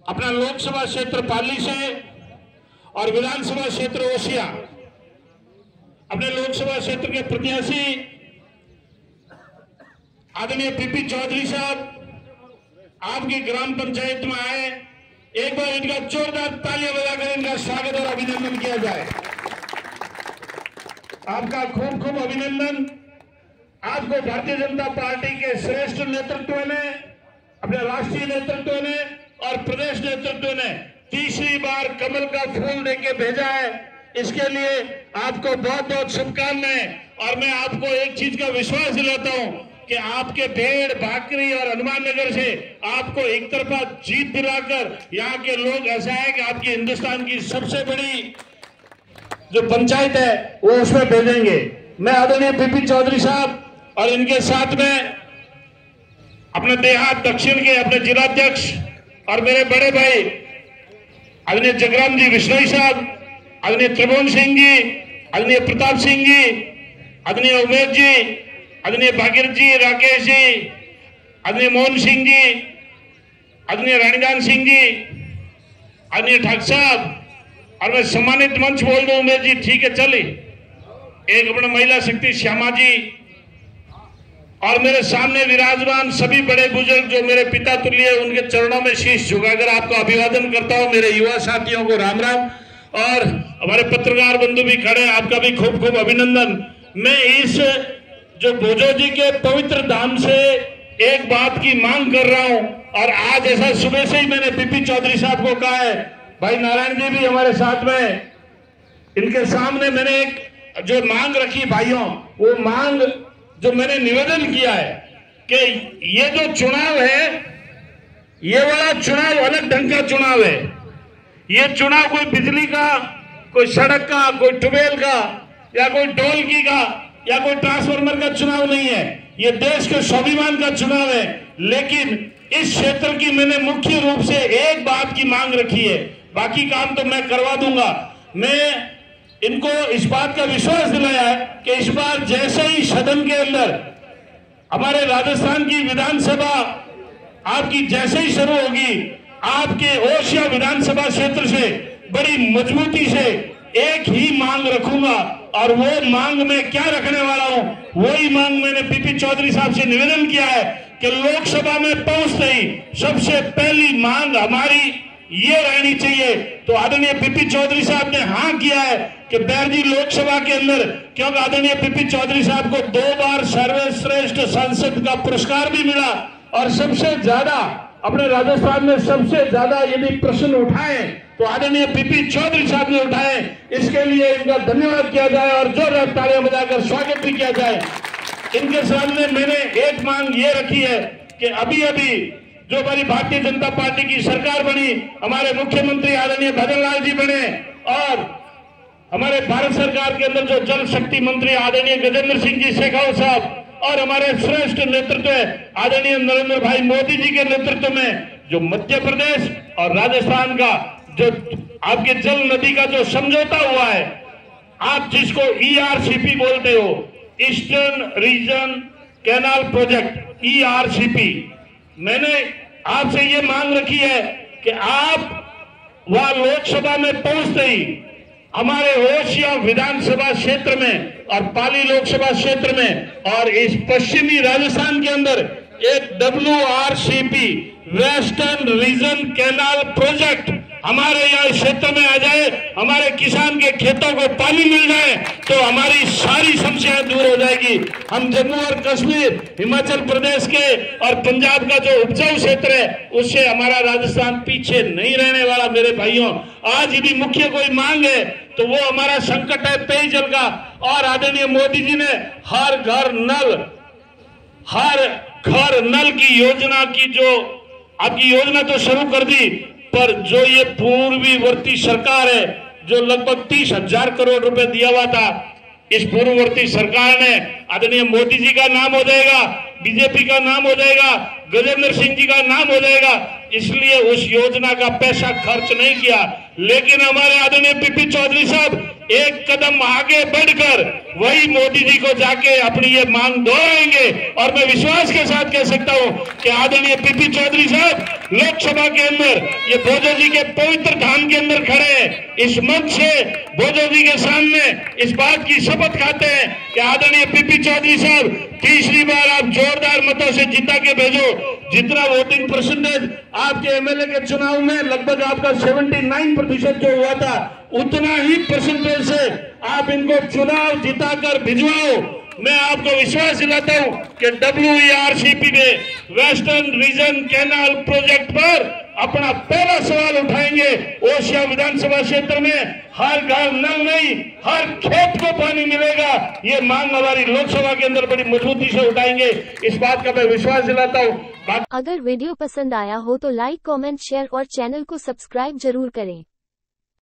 अपना लोकसभा क्षेत्र पाली से और विधानसभा क्षेत्र ओसिया, अपने लोकसभा क्षेत्र के प्रत्याशी आदरणीय पीपी चौधरी साहब आपकी ग्राम पंचायत में आए। एक बार इनका जोरदार तालियां बजाकर इनका स्वागत और अभिनंदन किया जाए। आपका खूब खूब अभिनंदन। आपको भारतीय जनता पार्टी के श्रेष्ठ नेतृत्व ने, अपने राष्ट्रीय नेतृत्व ने और प्रदेश नेतृत्व ने तीसरी बार कमल का फूल देके भेजा है। इसके लिए आपको बहुत बहुत शुभकामनाएं। और मैं आपको एक चीज का विश्वास दिलाता हूं कि आपके भेड़ भाकरी और हनुमान नगर से आपको एक तरफा जीत दिलाकर यहाँ के लोग, ऐसा है कि आपकी हिंदुस्तान की सबसे बड़ी जो पंचायत है वो उसमें भेजेंगे। मैं आदरणीय पीपी चौधरी साहब और इनके साथ में अपने देहात दक्षिण के अपने जिलाध्यक्ष और मेरे बड़े भाई आदरणीय जगराम जी विश्नोई साहब, आदरणीय त्रिभुवन सिंह जी, आदरणीय प्रताप सिंह जी, आदरणीय उमेश जी, आदरणीय भागीरथ जी, राकेश जी, आदरणीय मोहन सिंह जी, आदरणीय रानीदान सिंह जी, आदरणीय ठाकुर साहब, और मैं सम्मानित मंच बोल दूं उमेश जी, ठीक है चले, एक अपना महिला शक्ति श्यामा जी, और मेरे सामने विराजमान सभी बड़े बुजुर्ग जो मेरे पिता तुल्य, उनके चरणों में शीश झुकाकर आपको अभिवादन करता हूं। मेरे युवा साथियों को राम राम, और हमारे पत्रकार बंधु भी खड़े, आपका भी खूब खूब अभिनंदन। मैं इस जो भोजो जी के पवित्र धाम से एक बात की मांग कर रहा हूं, और आज ऐसा सुबह से ही मैंने पीपी चौधरी साहब को कहा है, भाई नारायण जी भी हमारे साथ में, इनके सामने मैंने एक जो मांग रखी भाइयों, वो मांग जो मैंने निवेदन किया है कि ये जो चुनाव है, ये वाला चुनाव अलग ढंग का चुनाव है। ये चुनाव कोई बिजली का, कोई सड़क का, कोई ट्यूबवेल का, या कोई ढोलकी का, या कोई ट्रांसफार्मर का चुनाव नहीं है। ये देश के स्वाभिमान का चुनाव है। लेकिन इस क्षेत्र की मैंने मुख्य रूप से एक बात की मांग रखी है, बाकी काम तो मैं करवा दूंगा। मैं इनको इस बात का विश्वास दिलाया है कि इस बार जैसे ही सदन के अंदर हमारे राजस्थान की विधानसभा आपकी जैसे ही शुरू होगी, आपके ओसिया विधानसभा क्षेत्र से बड़ी मजबूती से एक ही मांग रखूंगा। और वो मांग में क्या रखने वाला हूं, वही मांग मैंने पीपी चौधरी साहब से निवेदन किया है कि लोकसभा में पहुंचते ही सबसे पहली मांग हमारी ये रहनी चाहिए। तो आदरणीय पीपी चौधरी साहब ने हाँ किया है कि बैरजी लोकसभा के अंदर, क्योंकि आदरणीय पीपी चौधरी साहब को 2 बार सर्वश्रेष्ठ सांसद का पुरस्कार भी मिला, और सबसे ज्यादा अपने राजस्थान में सबसे ज्यादा यदि प्रश्न उठाए तो आदरणीय पीपी चौधरी साहब ने उठाए। इसके लिए इनका धन्यवाद किया जाए और जोरदार तालियां बजाकर स्वागत भी किया जाए। इनके सामने मैंने एक मांग ये रखी है कि अभी अभी जो हमारी भारतीय जनता पार्टी की सरकार बनी, हमारे मुख्यमंत्री आदरणीय भजन लाल जी बने, और हमारे भारत सरकार के अंदर जो जल शक्ति मंत्री आदरणीय गजेंद्र सिंह जी शेखावत साहब, और हमारे श्रेष्ठ नेतृत्व आदरणीय नरेंद्र भाई मोदी जी के नेतृत्व में जो मध्य प्रदेश और राजस्थान का जो आपके जल नदी का जो समझौता हुआ है, आप जिसको ERCP बोलते हो, eastern region canal project, ERCP, मैंने आपसे ये मांग रखी है कि आप वहां लोकसभा में पहुंचते ही हमारे ओसिया विधानसभा क्षेत्र में और पाली लोकसभा क्षेत्र में और इस पश्चिमी राजस्थान के अंदर एक WRCP western region canal project हमारे यहाँ क्षेत्र में आ जाए, हमारे किसान के खेतों को पानी मिल जाए तो हमारी सारी समस्याएं दूर हो जाएगी। हम जम्मू और कश्मीर, हिमाचल प्रदेश के और पंजाब का जो उपजाऊ क्षेत्र है, उससे हमारा राजस्थान पीछे नहीं रहने वाला। मेरे भाइयों, आज यदि मुख्य कोई मांग है तो वो हमारा संकट है पेयजल का, और आदरणीय मोदी जी ने हर घर नल की योजना की जो आपकी योजना तो शुरू कर दी, पर जो ये पूर्ववर्ती सरकार है जो लगभग 30,000 करोड़ रुपए दिया हुआ था, इस पूर्ववर्ती सरकार ने, आदरणीय मोदी जी का नाम हो जाएगा, बीजेपी का नाम हो जाएगा, गजेंद्र सिंह जी का नाम हो जाएगा, इसलिए उस योजना का पैसा खर्च नहीं किया। लेकिन हमारे आदरणीय पीपी चौधरी साहब एक कदम आगे बढ़कर वही मोदी जी को जाके अपनी ये मांग दोहराएंगे। और मैं विश्वास के साथ कह सकता हूं कि आदरणीय पीपी चौधरी साहब लोकसभा के अंदर ये भोजो जी के पवित्र धाम के अंदर खड़े हैं, इस मंच से भोजो जी के सामने इस बात की शपथ खाते हैं कि आदरणीय पीपी चौधरी साहब तीसरी बार आप जोरदार मतों से जिता के भेजो। जितना वोटिंग परसेंटेज आपके एमएलए के चुनाव में लगभग आपका 79% जो हुआ था, उतना ही परसेंटेज से आप इनको चुनाव जिताकर भिजवाओ। मैं आपको विश्वास दिलाता हूं कि WERCP में वेस्टर्न रीजन कैनाल प्रोजेक्ट पर अपना पहला सवाल उठाएंगे। ओसियां विधानसभा क्षेत्र में हर घर नल नहीं, हर खेत को पानी मिलेगा, ये मांग हमारी लोकसभा के अंदर बड़ी मजबूती से उठाएंगे। इस बात का मैं विश्वास दिलाता हूं। अगर वीडियो पसंद आया हो तो लाइक, कमेंट, शेयर और चैनल को सब्सक्राइब जरूर करें।